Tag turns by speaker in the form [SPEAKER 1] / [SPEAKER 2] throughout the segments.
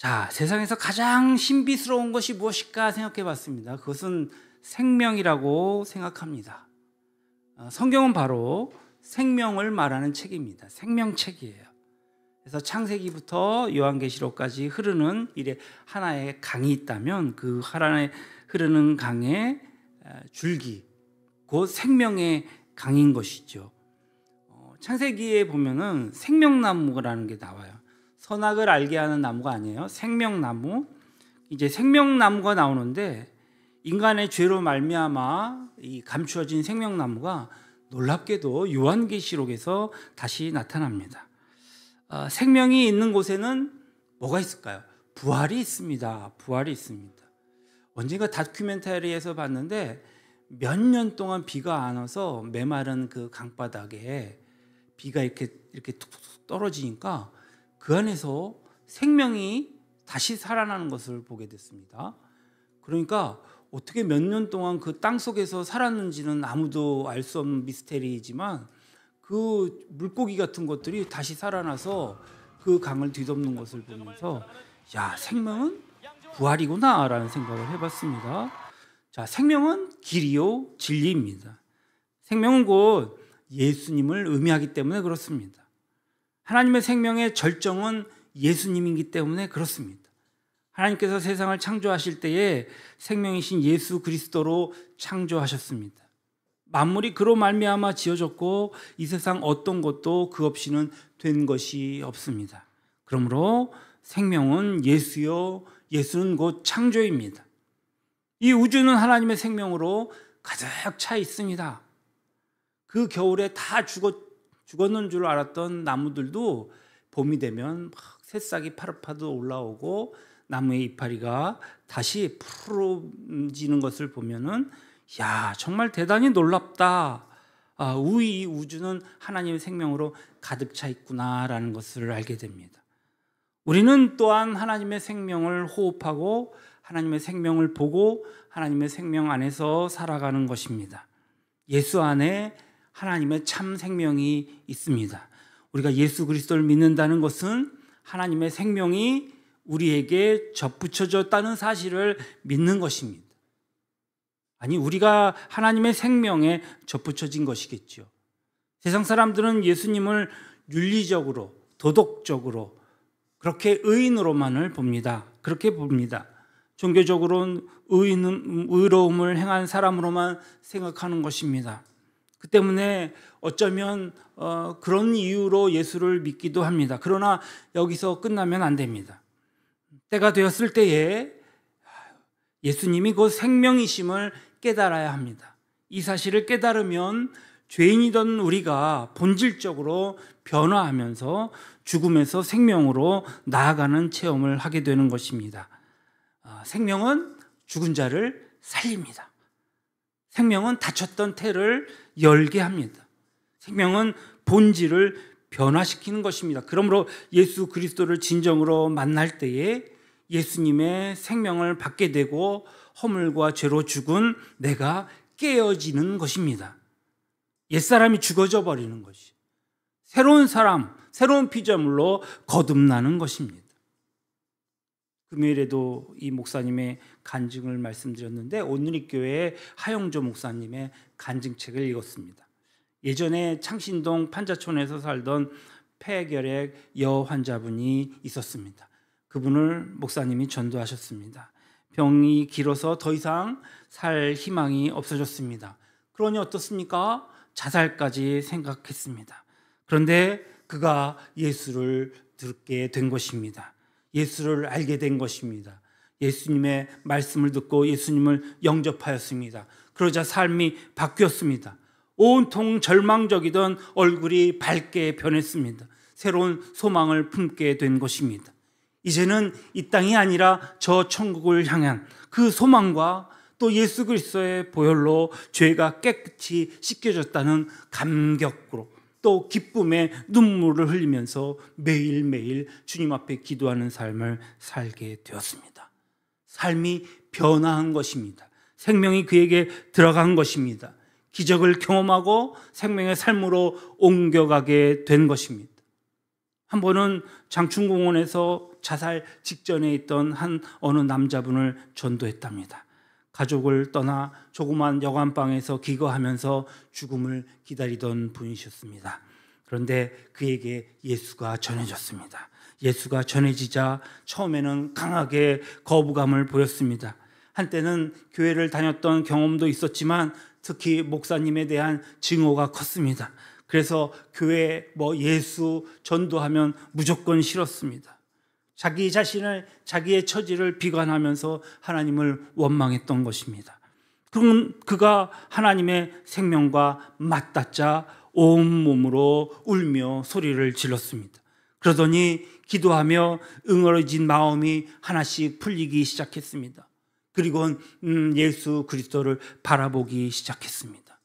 [SPEAKER 1] 자, 세상에서 가장 신비스러운 것이 무엇일까 생각해 봤습니다. 그것은 생명이라고 생각합니다. 성경은 바로 생명을 말하는 책입니다. 생명책이에요. 그래서 창세기부터 요한계시록까지 흐르는 이래 하나의 강이 있다면 그 하나의 흐르는 강의 줄기, 곧 생명의 강인 것이죠. 창세기에 보면은 생명나무라는 게 나와요. 선악을 알게 하는 나무가 아니에요. 생명나무. 이제 생명나무가 나오는데 인간의 죄로 말미암아 이 감추어진 생명나무가 놀랍게도 요한계시록에서 다시 나타납니다. 생명이 있는 곳에는 뭐가 있을까요? 부활이 있습니다. 부활이 있습니다. 언젠가 다큐멘터리에서 봤는데 몇 년 동안 비가 안 와서 메마른 그 강바닥에 비가 이렇게 툭툭 떨어지니까 그 안에서 생명이 다시 살아나는 것을 보게 됐습니다. 그러니까 어떻게 몇 년 동안 그 땅 속에서 살았는지는 아무도 알 수 없는 미스테리이지만 그 물고기 같은 것들이 다시 살아나서 그 강을 뒤덮는 것을 보면서 야, 생명은 부활이구나 라는 생각을 해봤습니다. 자, 생명은 길이요 진리입니다. 생명은 곧 예수님을 의미하기 때문에 그렇습니다. 하나님의 생명의 절정은 예수님이기 때문에 그렇습니다. 하나님께서 세상을 창조하실 때에 생명이신 예수 그리스도로 창조하셨습니다. 만물이 그로 말미암아 지어졌고 이 세상 어떤 것도 그 없이는 된 것이 없습니다. 그러므로 생명은 예수요, 예수는 곧 창조입니다. 이 우주는 하나님의 생명으로 가득 차 있습니다. 그 겨울에 다 죽었는 줄 알았던 나무들도 봄이 되면 막 새싹이 파릇파릇 올라오고 나무의 이파리가 다시 푸르지는 것을 보면은 야, 정말 대단히 놀랍다. 이 우주는 하나님의 생명으로 가득 차 있구나라는 것을 알게 됩니다. 우리는 또한 하나님의 생명을 호흡하고 하나님의 생명을 보고 하나님의 생명 안에서 살아가는 것입니다. 예수 안에 하나님의 참 생명이 있습니다. 우리가 예수 그리스도를 믿는다는 것은 하나님의 생명이 우리에게 접붙여졌다는 사실을 믿는 것입니다. 아니, 우리가 하나님의 생명에 접붙여진 것이겠죠. 세상 사람들은 예수님을 윤리적으로, 도덕적으로 그렇게 의인으로만을 봅니다. 그렇게 봅니다. 종교적으로는 의로움을 행한 사람으로만 생각하는 것입니다. 그 때문에 어쩌면 그런 이유로 예수를 믿기도 합니다. 그러나 여기서 끝나면 안 됩니다. 때가 되었을 때에 예수님이 그 생명이심을 깨달아야 합니다. 이 사실을 깨달으면 죄인이던 우리가 본질적으로 변화하면서 죽음에서 생명으로 나아가는 체험을 하게 되는 것입니다. 생명은 죽은 자를 살립니다. 생명은 닫혔던 태를 열게 합니다. 생명은 본질을 변화시키는 것입니다. 그러므로 예수 그리스도를 진정으로 만날 때에 예수님의 생명을 받게 되고 허물과 죄로 죽은 내가 깨어지는 것입니다. 옛사람이 죽어져 버리는 것이 새로운 사람, 새로운 피조물로 거듭나는 것입니다. 금요일에도 이 목사님의 간증을 말씀드렸는데 온누리교회 하영조 목사님의 간증책을 읽었습니다. 예전에 창신동 판자촌에서 살던 폐결핵 여 환자분이 있었습니다. 그분을 목사님이 전도하셨습니다. 병이 길어서 더 이상 살 희망이 없어졌습니다. 그러니 어떻습니까? 자살까지 생각했습니다. 그런데 그가 예수를 듣게 된 것입니다. 예수를 알게 된 것입니다. 예수님의 말씀을 듣고 예수님을 영접하였습니다. 그러자 삶이 바뀌었습니다. 온통 절망적이던 얼굴이 밝게 변했습니다. 새로운 소망을 품게 된 것입니다. 이제는 이 땅이 아니라 저 천국을 향한 그 소망과 또 예수 그리스도의 보혈로 죄가 깨끗이 씻겨졌다는 감격으로 또 기쁨의 눈물을 흘리면서 매일매일 주님 앞에 기도하는 삶을 살게 되었습니다. 삶이 변화한 것입니다. 생명이 그에게 들어간 것입니다. 기적을 경험하고 생명의 삶으로 옮겨가게 된 것입니다. 한 번은 장충공원에서 자살 직전에 있던 어느 남자분을 전도했답니다. 가족을 떠나 조그만 여관방에서 기거하면서 죽음을 기다리던 분이셨습니다. 그런데 그에게 예수가 전해졌습니다. 예수가 전해지자 처음에는 강하게 거부감을 보였습니다. 한때는 교회를 다녔던 경험도 있었지만 특히 목사님에 대한 증오가 컸습니다. 그래서 교회 예수 전도하면 무조건 싫었습니다. 자기 자신을, 자기의 처지를 비관하면서 하나님을 원망했던 것입니다. 그럼 그가 하나님의 생명과 맞닿자 온몸으로 울며 소리를 질렀습니다. 그러더니 기도하며 응어리진 마음이 하나씩 풀리기 시작했습니다. 그리고는 예수 그리스도를 바라보기 시작했습니다.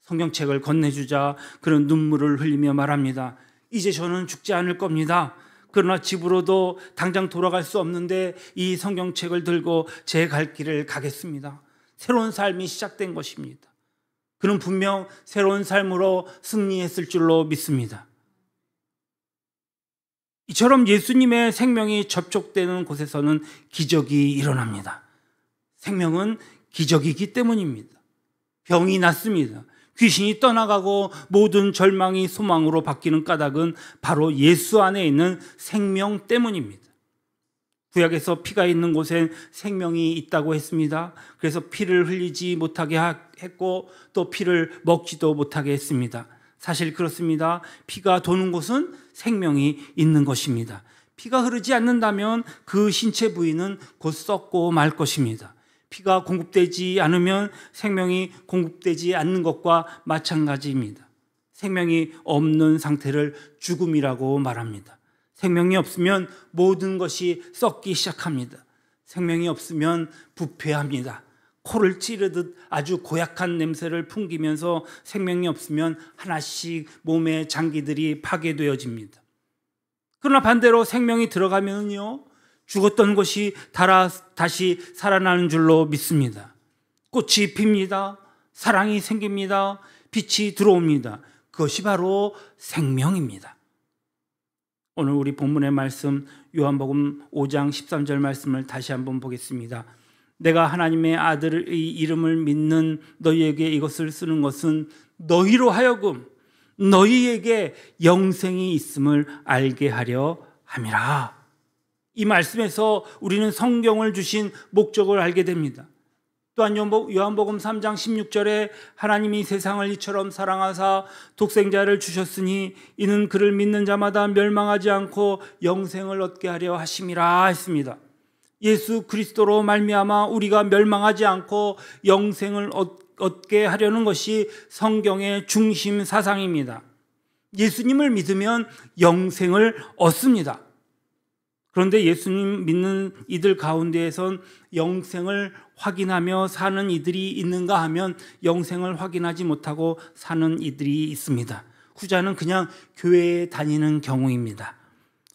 [SPEAKER 1] 성경책을 건네주자 그는 눈물을 흘리며 말합니다. 이제 저는 죽지 않을 겁니다. 그러나 집으로도 당장 돌아갈 수 없는데 이 성경책을 들고 제 갈 길을 가겠습니다. 새로운 삶이 시작된 것입니다. 그는 분명 새로운 삶으로 승리했을 줄로 믿습니다. 이처럼 예수님의 생명이 접촉되는 곳에서는 기적이 일어납니다. 생명은 기적이기 때문입니다. 병이 낫습니다. 귀신이 떠나가고 모든 절망이 소망으로 바뀌는 까닭은 바로 예수 안에 있는 생명 때문입니다. 구약에서 피가 있는 곳엔 생명이 있다고 했습니다. 그래서 피를 흘리지 못하게 했고 또 피를 먹지도 못하게 했습니다. 사실 그렇습니다. 피가 도는 곳은 생명이 있는 것입니다. 피가 흐르지 않는다면 그 신체 부위는 곧 썩고 말 것입니다. 피가 공급되지 않으면 생명이 공급되지 않는 것과 마찬가지입니다. 생명이 없는 상태를 죽음이라고 말합니다. 생명이 없으면 모든 것이 썩기 시작합니다. 생명이 없으면 부패합니다. 코를 찌르듯 아주 고약한 냄새를 풍기면서 생명이 없으면 하나씩 몸의 장기들이 파괴되어집니다. 그러나 반대로 생명이 들어가면요, 죽었던 것이 다시 살아나는 줄로 믿습니다. 꽃이 핍니다. 사랑이 생깁니다. 빛이 들어옵니다. 그것이 바로 생명입니다. 오늘 우리 본문의 말씀 요한복음 5장 13절 말씀을 다시 한번 보겠습니다. 내가 하나님의 아들의 이름을 믿는 너희에게 이것을 쓰는 것은 너희로 하여금 너희에게 영생이 있음을 알게 하려 함이라. 이 말씀에서 우리는 성경을 주신 목적을 알게 됩니다. 또한 요한복음 3장 16절에 하나님이 세상을 이처럼 사랑하사 독생자를 주셨으니 이는 그를 믿는 자마다 멸망하지 않고 영생을 얻게 하려 하심이라 했습니다. 예수 그리스도로 말미암아 우리가 멸망하지 않고 영생을 얻게 하려는 것이 성경의 중심 사상입니다. 예수님을 믿으면 영생을 얻습니다. 그런데 예수님 믿는 이들 가운데에선 영생을 확인하며 사는 이들이 있는가 하면 영생을 확인하지 못하고 사는 이들이 있습니다. 후자는 그냥 교회에 다니는 경우입니다.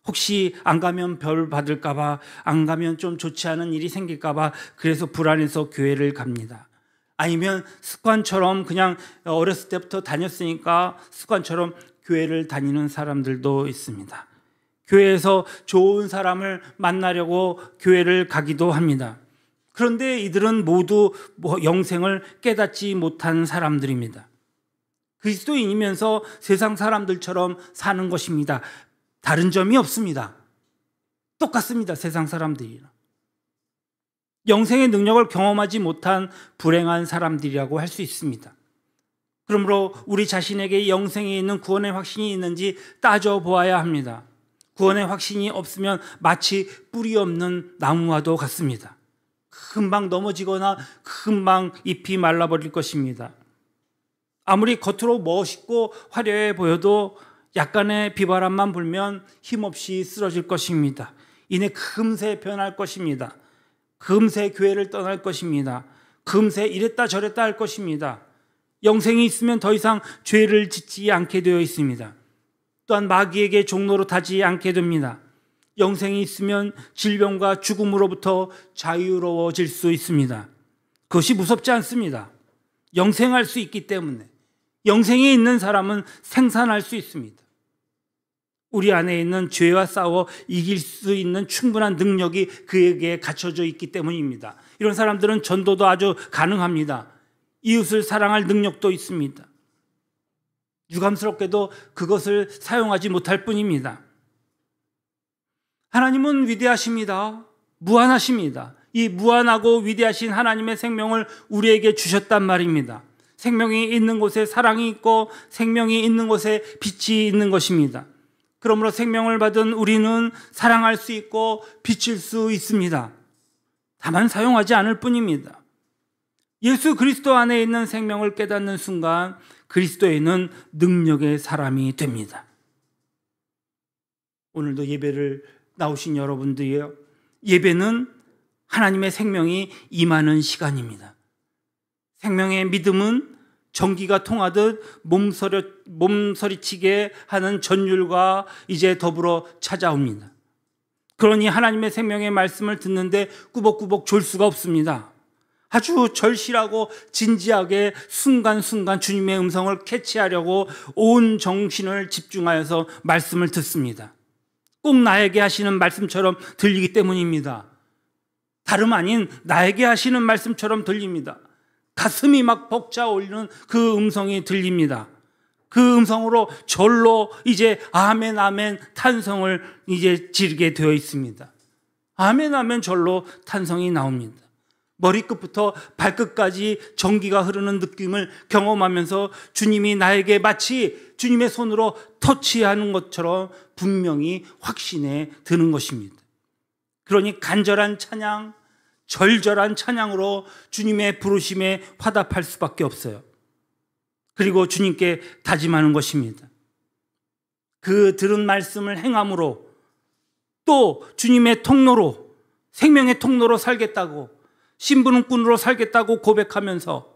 [SPEAKER 1] 혹시 안 가면 벌 받을까 봐, 안 가면 좀 좋지 않은 일이 생길까 봐 그래서 불안해서 교회를 갑니다. 아니면 습관처럼 그냥 어렸을 때부터 다녔으니까 습관처럼 교회를 다니는 사람들도 있습니다. 교회에서 좋은 사람을 만나려고 교회를 가기도 합니다. 그런데 이들은 모두 영생을 깨닫지 못한 사람들입니다. 그리스도인이면서 세상 사람들처럼 사는 것입니다. 다른 점이 없습니다. 똑같습니다. 세상 사람들이랑. 영생의 능력을 경험하지 못한 불행한 사람들이라고 할 수 있습니다. 그러므로 우리 자신에게 영생에 있는 구원의 확신이 있는지 따져보아야 합니다. 구원의 확신이 없으면 마치 뿌리 없는 나무와도 같습니다. 금방 넘어지거나 금방 잎이 말라버릴 것입니다. 아무리 겉으로 멋있고 화려해 보여도 약간의 비바람만 불면 힘없이 쓰러질 것입니다. 이내 금세 변할 것입니다. 금세 교회를 떠날 것입니다. 금세 이랬다 저랬다 할 것입니다. 영생이 있으면 더 이상 죄를 짓지 않게 되어 있습니다. 또한 마귀에게 종로로 타지 않게 됩니다. 영생이 있으면 질병과 죽음으로부터 자유로워질 수 있습니다. 그것이 무섭지 않습니다. 영생할 수 있기 때문에. 영생이 있는 사람은 생산할 수 있습니다. 우리 안에 있는 죄와 싸워 이길 수 있는 충분한 능력이 그에게 갖춰져 있기 때문입니다. 이런 사람들은 전도도 아주 가능합니다. 이웃을 사랑할 능력도 있습니다. 유감스럽게도 그것을 사용하지 못할 뿐입니다. 하나님은 위대하십니다. 무한하십니다. 이 무한하고 위대하신 하나님의 생명을 우리에게 주셨단 말입니다. 생명이 있는 곳에 사랑이 있고 생명이 있는 곳에 빛이 있는 것입니다. 그러므로 생명을 받은 우리는 사랑할 수 있고 비칠 수 있습니다. 다만 사용하지 않을 뿐입니다. 예수 그리스도 안에 있는 생명을 깨닫는 순간 그리스도에 있는 능력의 사람이 됩니다. 오늘도 예배를 나오신 여러분들이요, 예배는 하나님의 생명이 임하는 시간입니다. 생명의 믿음은 전기가 통하듯 몸서리치게 하는 전율과 이제 더불어 찾아옵니다. 그러니 하나님의 생명의 말씀을 듣는데 꾸벅꾸벅 졸 수가 없습니다. 아주 절실하고 진지하게 순간순간 주님의 음성을 캐치하려고 온 정신을 집중하여서 말씀을 듣습니다. 꼭 나에게 하시는 말씀처럼 들리기 때문입니다. 다름 아닌 나에게 하시는 말씀처럼 들립니다. 가슴이 막 벅차오르는 그 음성이 들립니다. 그 음성으로 절로 이제 아멘 아멘 탄성을 이제 지르게 되어 있습니다. 아멘 아멘 절로 탄성이 나옵니다. 머리끝부터 발끝까지 전기가 흐르는 느낌을 경험하면서 주님이 나에게 마치 주님의 손으로 터치하는 것처럼 분명히 확신에 드는 것입니다. 그러니 간절한 찬양, 절절한 찬양으로 주님의 부르심에 화답할 수밖에 없어요. 그리고 주님께 다짐하는 것입니다. 그 들은 말씀을 행함으로 또 주님의 통로로, 생명의 통로로 살겠다고, 신분꾼으로 살겠다고 고백하면서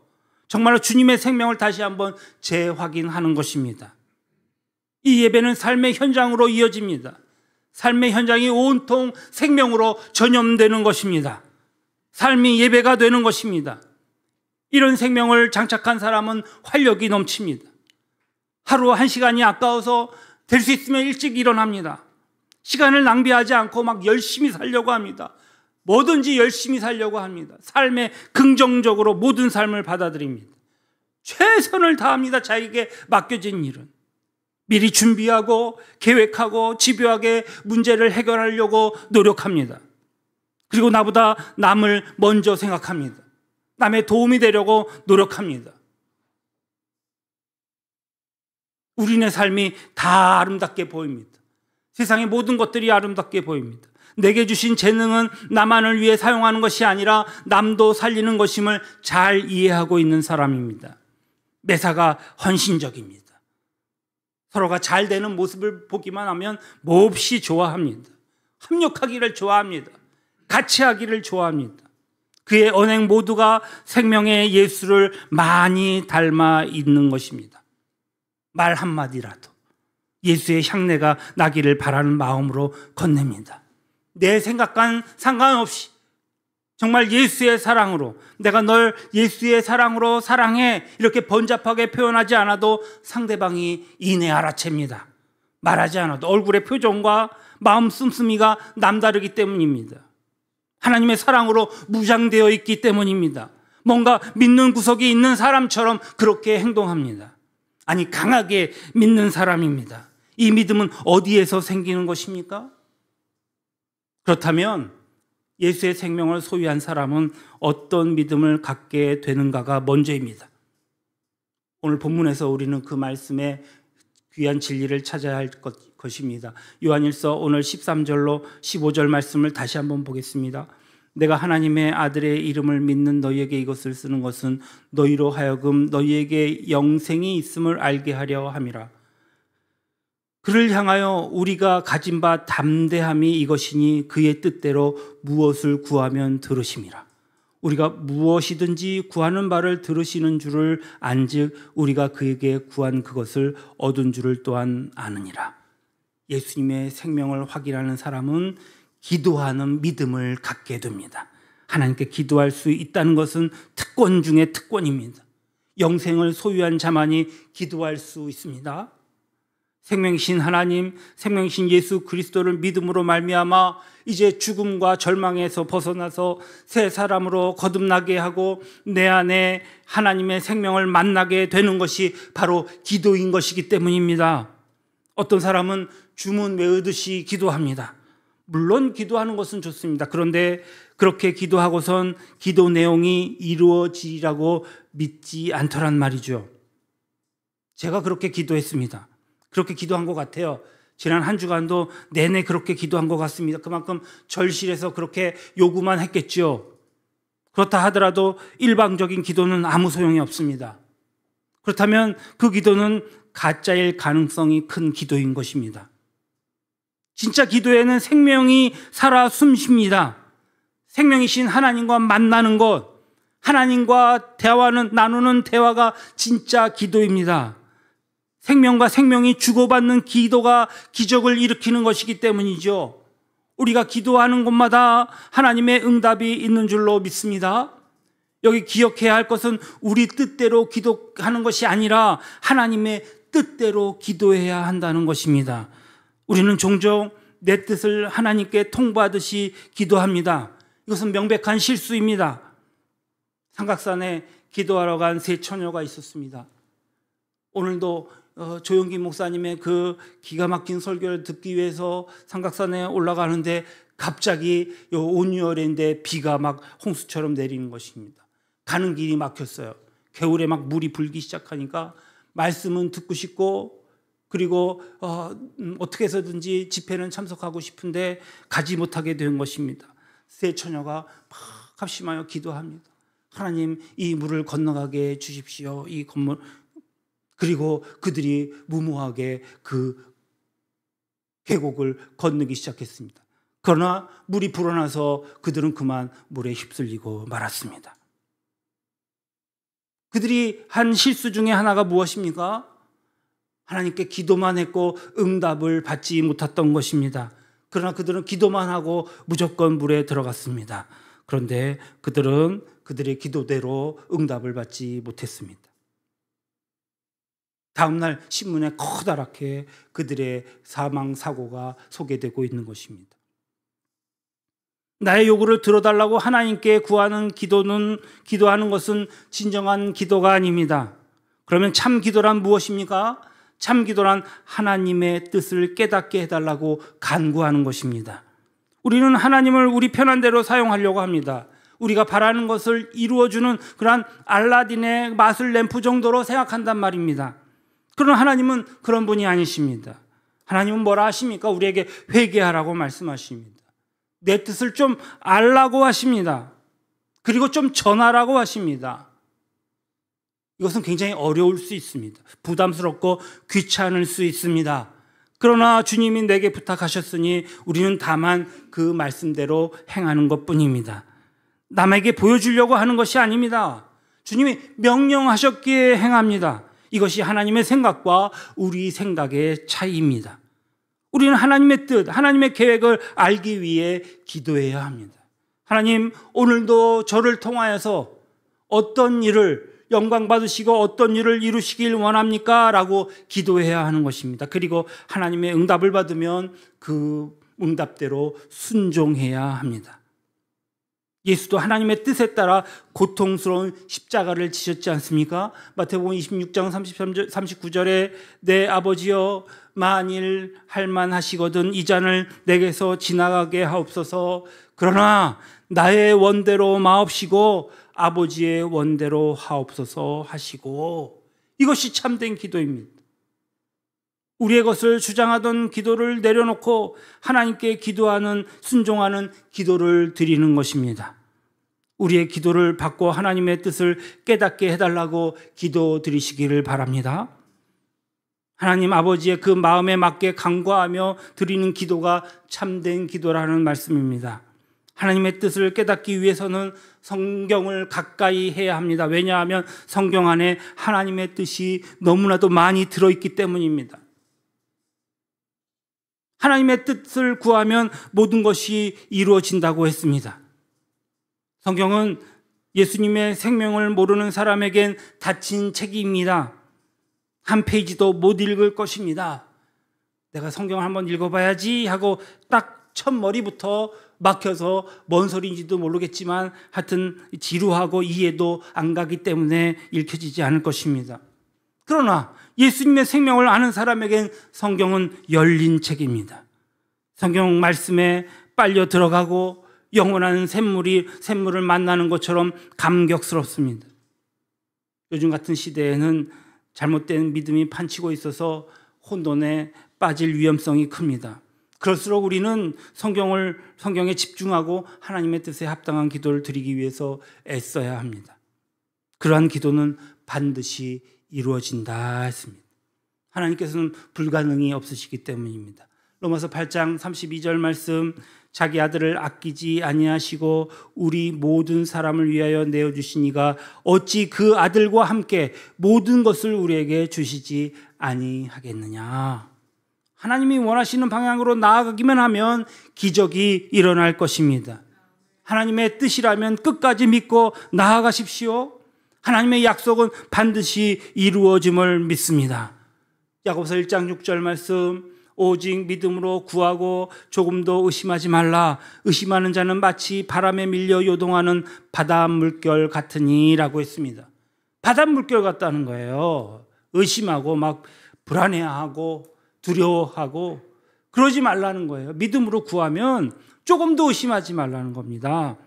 [SPEAKER 1] 정말로 주님의 생명을 다시 한번 재확인하는 것입니다. 이 예배는 삶의 현장으로 이어집니다. 삶의 현장이 온통 생명으로 전염되는 것입니다. 삶이 예배가 되는 것입니다. 이런 생명을 장착한 사람은 활력이 넘칩니다. 하루 1시간이 아까워서 될 수 있으면 일찍 일어납니다. 시간을 낭비하지 않고 막 열심히 살려고 합니다. 뭐든지 열심히 살려고 합니다. 삶에 긍정적으로 모든 삶을 받아들입니다. 최선을 다합니다. 자기에게 맡겨진 일은. 미리 준비하고 계획하고 집요하게 문제를 해결하려고 노력합니다. 그리고 나보다 남을 먼저 생각합니다. 남의 도움이 되려고 노력합니다. 우리네 삶이 다 아름답게 보입니다. 세상의 모든 것들이 아름답게 보입니다. 내게 주신 재능은 나만을 위해 사용하는 것이 아니라 남도 살리는 것임을 잘 이해하고 있는 사람입니다. 매사가 헌신적입니다. 서로가 잘 되는 모습을 보기만 하면 몹시 좋아합니다. 합력하기를 좋아합니다. 같이 하기를 좋아합니다. 그의 언행 모두가 생명의 예수를 많이 닮아 있는 것입니다. 말 한마디라도 예수의 향내가 나기를 바라는 마음으로 건넵니다. 내 생각과는 상관없이 정말 예수의 사랑으로, 내가 널 예수의 사랑으로 사랑해 이렇게 번잡하게 표현하지 않아도 상대방이 이내 알아챕니다. 말하지 않아도 얼굴의 표정과 마음 씀씀이가 남다르기 때문입니다. 하나님의 사랑으로 무장되어 있기 때문입니다. 뭔가 믿는 구석이 있는 사람처럼 그렇게 행동합니다. 아니, 강하게 믿는 사람입니다. 이 믿음은 어디에서 생기는 것입니까? 그렇다면 예수의 생명을 소유한 사람은 어떤 믿음을 갖게 되는가가 먼저입니다. 오늘 본문에서 우리는 그 말씀의 귀한 진리를 찾아야 할 것입니다. 요한일서 오늘 13절로 15절 말씀을 다시 한번 보겠습니다. 내가 하나님의 아들의 이름을 믿는 너희에게 이것을 쓰는 것은 너희로 하여금 너희에게 영생이 있음을 알게 하려 함이라. 그를 향하여 우리가 가진 바 담대함이 이것이니 그의 뜻대로 무엇을 구하면 들으심이라. 우리가 무엇이든지 구하는 바를 들으시는 줄을 안즉 우리가 그에게 구한 그것을 얻은 줄을 또한 아느니라. 예수님의 생명을 확인하는 사람은 기도하는 믿음을 갖게 됩니다. 하나님께 기도할 수 있다는 것은 특권 중에 특권입니다. 영생을 소유한 자만이 기도할 수 있습니다. 생명이신 하나님, 생명이신 예수 그리스도를 믿음으로 말미암아 이제 죽음과 절망에서 벗어나서 새 사람으로 거듭나게 하고 내 안에 하나님의 생명을 만나게 되는 것이 바로 기도인 것이기 때문입니다. 어떤 사람은 주문 외우듯이 기도합니다. 물론 기도하는 것은 좋습니다. 그런데 그렇게 기도하고선 기도 내용이 이루어지리라고 믿지 않더란 말이죠. 제가 그렇게 기도했습니다. 그렇게 기도한 것 같아요. 지난 한 주간도 내내 그렇게 기도한 것 같습니다. 그만큼 절실해서 그렇게 요구만 했겠죠. 그렇다 하더라도 일방적인 기도는 아무 소용이 없습니다. 그렇다면 그 기도는 가짜일 가능성이 큰 기도인 것입니다. 진짜 기도에는 생명이 살아 숨쉽니다. 생명이신 하나님과 만나는 것, 하나님과 나누는 대화가 진짜 기도입니다. 생명과 생명이 주고받는 기도가 기적을 일으키는 것이기 때문이죠. 우리가 기도하는 곳마다 하나님의 응답이 있는 줄로 믿습니다. 여기 기억해야 할 것은 우리 뜻대로 기도하는 것이 아니라 하나님의 뜻대로 기도해야 한다는 것입니다. 우리는 종종 내 뜻을 하나님께 통보하듯이 기도합니다. 이것은 명백한 실수입니다. 삼각산에 기도하러 간 세 처녀가 있었습니다. 오늘도 조용기 목사님의 그 기가 막힌 설교를 듣기 위해서 삼각산에 올라가는데 갑자기 온유월인데 비가 막 홍수처럼 내리는 것입니다. 가는 길이 막혔어요. 겨울에 막 물이 불기 시작하니까 말씀은 듣고 싶고 그리고 어떻게 해서든지 집회는 참석하고 싶은데 가지 못하게 된 것입니다. 세 처녀가 막 합심하여 기도합니다. 하나님, 이 물을 건너가게 해 주십시오. 이 건물. 그리고 그들이 무모하게 그 계곡을 건너기 시작했습니다. 그러나 물이 불어나서 그들은 그만 물에 휩쓸리고 말았습니다. 그들이 한 실수 중에 하나가 무엇입니까? 하나님께 기도만 했고 응답을 받지 못했던 것입니다. 그러나 그들은 기도만 하고 무조건 물에 들어갔습니다. 그런데 그들은 그들의 기도대로 응답을 받지 못했습니다. 다음날 신문에 커다랗게 그들의 사망 사고가 소개되고 있는 것입니다. 나의 요구를 들어달라고 하나님께 기도하는 것은 진정한 기도가 아닙니다. 그러면 참 기도란 무엇입니까? 참 기도란 하나님의 뜻을 깨닫게 해달라고 간구하는 것입니다. 우리는 하나님을 우리 편한 대로 사용하려고 합니다. 우리가 바라는 것을 이루어주는 그러한 알라딘의 마술 램프 정도로 생각한단 말입니다. 그러나 하나님은 그런 분이 아니십니다. 하나님은 뭐라 하십니까? 우리에게 회개하라고 말씀하십니다. 내 뜻을 좀 알라고 하십니다. 그리고 좀 전하라고 하십니다. 이것은 굉장히 어려울 수 있습니다. 부담스럽고 귀찮을 수 있습니다. 그러나 주님이 내게 부탁하셨으니 우리는 다만 그 말씀대로 행하는 것뿐입니다. 남에게 보여주려고 하는 것이 아닙니다. 주님이 명령하셨기에 행합니다. 이것이 하나님의 생각과 우리 생각의 차이입니다. 우리는 하나님의 뜻, 하나님의 계획을 알기 위해 기도해야 합니다. 하나님, 오늘도 저를 통하여서 어떤 일을 영광 받으시고 어떤 일을 이루시길 원합니까? 라고 기도해야 하는 것입니다. 그리고 하나님의 응답을 받으면 그 응답대로 순종해야 합니다. 예수도 하나님의 뜻에 따라 고통스러운 십자가를 지셨지 않습니까? 마태복음 26장 39절에 내 아버지여 만일 할만하시거든 이 잔을 내게서 지나가게 하옵소서. 그러나 나의 원대로 마옵시고 아버지의 원대로 하옵소서 하시고, 이것이 참된 기도입니다. 우리의 것을 주장하던 기도를 내려놓고 하나님께 기도하는, 순종하는 기도를 드리는 것입니다. 우리의 기도를 받고 하나님의 뜻을 깨닫게 해달라고 기도 드리시기를 바랍니다. 하나님 아버지의 그 마음에 맞게 간구하며 드리는 기도가 참된 기도라는 말씀입니다. 하나님의 뜻을 깨닫기 위해서는 성경을 가까이 해야 합니다. 왜냐하면 성경 안에 하나님의 뜻이 너무나도 많이 들어있기 때문입니다. 하나님의 뜻을 구하면 모든 것이 이루어진다고 했습니다. 성경은 예수님의 생명을 모르는 사람에겐 닫힌 책입니다. 한 페이지도 못 읽을 것입니다. 내가 성경을 한번 읽어봐야지 하고 딱 첫머리부터 막혀서 뭔 소리인지도 모르겠지만 하여튼 지루하고 이해도 안 가기 때문에 읽혀지지 않을 것입니다. 그러나 예수님의 생명을 아는 사람에겐 성경은 열린 책입니다. 성경 말씀에 빨려 들어가고 영원한 샘물을 만나는 것처럼 감격스럽습니다. 요즘 같은 시대에는 잘못된 믿음이 판치고 있어서 혼돈에 빠질 위험성이 큽니다. 그럴수록 우리는 성경에 집중하고 하나님의 뜻에 합당한 기도를 드리기 위해서 애써야 합니다. 그러한 기도는 반드시 이루어진다 했습니다. 하나님께서는 불가능이 없으시기 때문입니다. 로마서 8장 32절 말씀, 자기 아들을 아끼지 아니하시고 우리 모든 사람을 위하여 내어주시니가 어찌 그 아들과 함께 모든 것을 우리에게 주시지 아니하겠느냐. 하나님이 원하시는 방향으로 나아가기만 하면 기적이 일어날 것입니다. 하나님의 뜻이라면 끝까지 믿고 나아가십시오. 하나님의 약속은 반드시 이루어짐을 믿습니다. 야고보서 1장 6절 말씀, 오직 믿음으로 구하고 조금도 의심하지 말라. 의심하는 자는 마치 바람에 밀려 요동하는 바닷물결 같으니 라고 했습니다. 바닷물결 같다는 거예요. 의심하고 막 불안해하고 두려워하고 그러지 말라는 거예요. 믿음으로 구하면 조금도 의심하지 말라는 겁니다.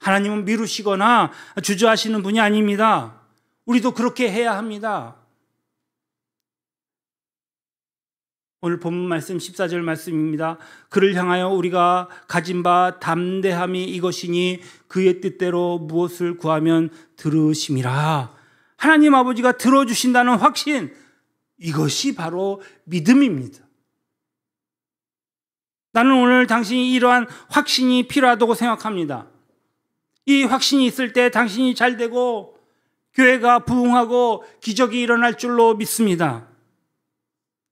[SPEAKER 1] 하나님은 미루시거나 주저하시는 분이 아닙니다. 우리도 그렇게 해야 합니다. 오늘 본문 말씀 14절 말씀입니다. 그를 향하여 우리가 가진 바 담대함이 이것이니 그의 뜻대로 무엇을 구하면 들으심이라. 하나님 아버지가 들어주신다는 확신, 이것이 바로 믿음입니다. 나는 오늘 당신이 이러한 확신이 필요하다고 생각합니다. 이 확신이 있을 때 당신이 잘 되고 교회가 부흥하고 기적이 일어날 줄로 믿습니다.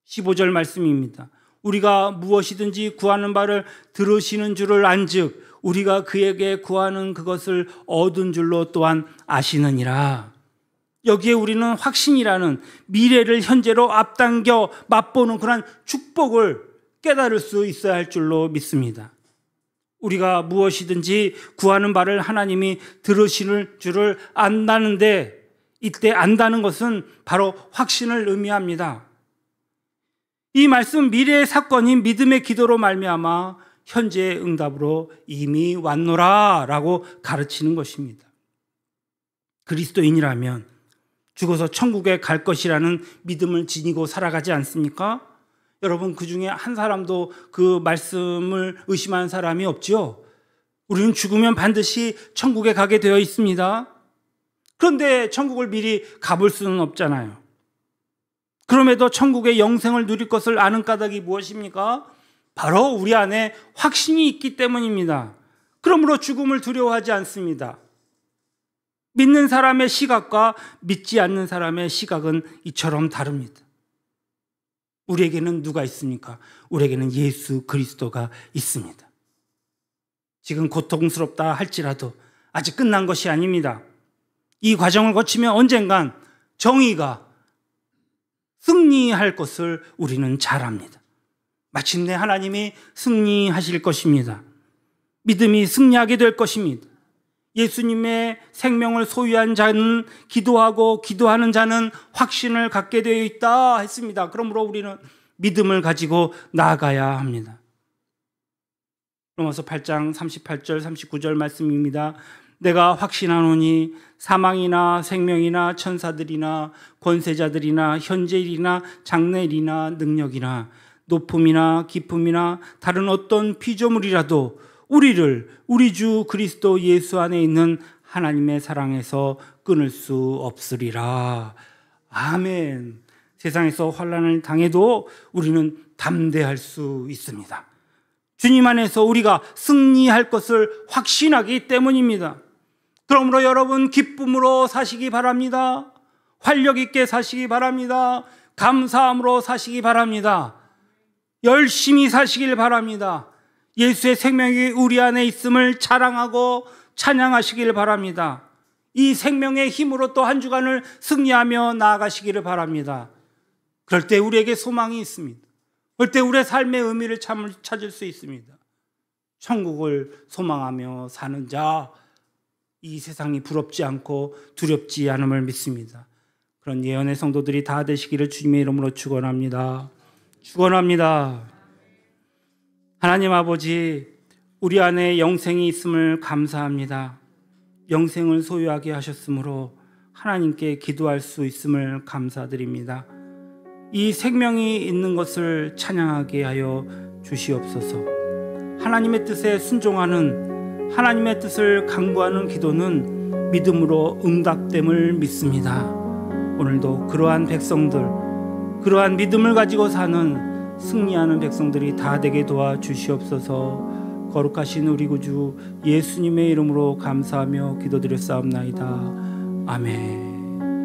[SPEAKER 1] 15절 말씀입니다. 우리가 무엇이든지 구하는 바를 들으시는 줄을 안즉 우리가 그에게 구하는 그것을 얻은 줄로 또한 아시느니라. 여기에 우리는 확신이라는 미래를 현재로 앞당겨 맛보는 그런 축복을 깨달을 수 있어야 할 줄로 믿습니다. 우리가 무엇이든지 구하는 바를 하나님이 들으시는 줄을 안다는데, 이때 안다는 것은 바로 확신을 의미합니다. 이 말씀 미래의 사건인 믿음의 기도로 말미암아 현재의 응답으로 이미 왔노라 라고 가르치는 것입니다. 그리스도인이라면 죽어서 천국에 갈 것이라는 믿음을 지니고 살아가지 않습니까? 여러분, 그 중에 한 사람도 그 말씀을 의심하는 사람이 없죠. 우리는 죽으면 반드시 천국에 가게 되어 있습니다. 그런데 천국을 미리 가볼 수는 없잖아요. 그럼에도 천국의 영생을 누릴 것을 아는 까닭이 무엇입니까? 바로 우리 안에 확신이 있기 때문입니다. 그러므로 죽음을 두려워하지 않습니다. 믿는 사람의 시각과 믿지 않는 사람의 시각은 이처럼 다릅니다. 우리에게는 누가 있습니까? 우리에게는 예수 그리스도가 있습니다. 지금 고통스럽다 할지라도 아직 끝난 것이 아닙니다. 이 과정을 거치면 언젠간 정의가 승리할 것을 우리는 잘 압니다. 마침내 하나님이 승리하실 것입니다. 믿음이 승리하게 될 것입니다. 예수님의 생명을 소유한 자는 기도하고 기도하는 자는 확신을 갖게 되어 있다 했습니다. 그러므로 우리는 믿음을 가지고 나아가야 합니다. 로마서 8장 38절 39절 말씀입니다. 내가 확신하노니 사망이나 생명이나 천사들이나 권세자들이나 현재일이나 장래일이나 능력이나 높음이나 깊음이나 다른 어떤 피조물이라도 우리를 우리 주 그리스도 예수 안에 있는 하나님의 사랑에서 끊을 수 없으리라. 아멘. 세상에서 환난을 당해도 우리는 담대할 수 있습니다. 주님 안에서 우리가 승리할 것을 확신하기 때문입니다. 그러므로 여러분 기쁨으로 사시기 바랍니다. 활력 있게 사시기 바랍니다. 감사함으로 사시기 바랍니다. 열심히 사시길 바랍니다. 예수의 생명이 우리 안에 있음을 자랑하고 찬양하시길 바랍니다. 이 생명의 힘으로 또 한 주간을 승리하며 나아가시기를 바랍니다. 그럴 때 우리에게 소망이 있습니다. 그때 우리의 삶의 의미를 찾을 수 있습니다. 천국을 소망하며 사는 자, 이 세상이 부럽지 않고 두렵지 않음을 믿습니다. 그런 예언의 성도들이 다 되시기를 주님의 이름으로 축원합니다. 축원합니다. 하나님 아버지, 우리 안에 영생이 있음을 감사합니다. 영생을 소유하게 하셨으므로 하나님께 기도할 수 있음을 감사드립니다. 이 생명이 있는 것을 찬양하게 하여 주시옵소서. 하나님의 뜻에 순종하는, 하나님의 뜻을 강구하는 기도는 믿음으로 응답됨을 믿습니다. 오늘도 그러한 백성들, 그러한 믿음을 가지고 사는 승리하는 백성들이 다 되게 도와주시옵소서. 거룩하신 우리 구주 예수님의 이름으로 감사하며 기도드렸사옵나이다. 아멘.